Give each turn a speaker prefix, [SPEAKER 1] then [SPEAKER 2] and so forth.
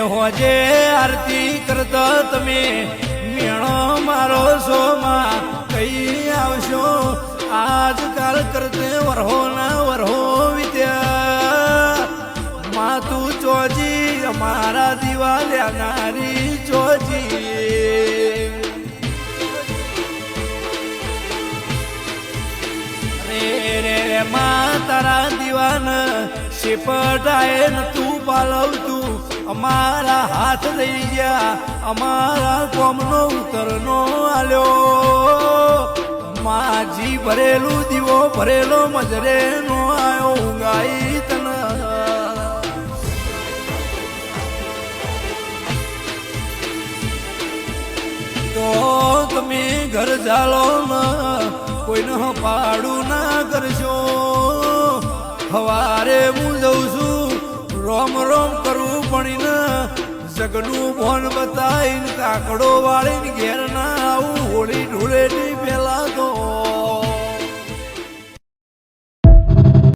[SPEAKER 1] હોજે આરતી કરતા તમે મેણો મારો છો માં કઈ આવશો આજકાલ કરતે વરહો ના વરહો વિદ્યા માં તું ચોજી અમારા દિવાલ્યા નારી ચોજી રે માં તારા દીવાન શેપટાએ ન તું પાલવતું અમારા હાથ રહી ગયા અમારા કોમનો ઉતરનો આલ્યો માજી ભરેલું દીવો ભરેલો મજરે નો આયો ઊંઘાઈ તન તો તમે ઘર ચાલો ને કોઈને પાડું ના કરશો સવારે હું જઉં છું રોમ રોમ કરવું પણ જગનું ભોન બતાવીને કાકડો વાળીને ઘેર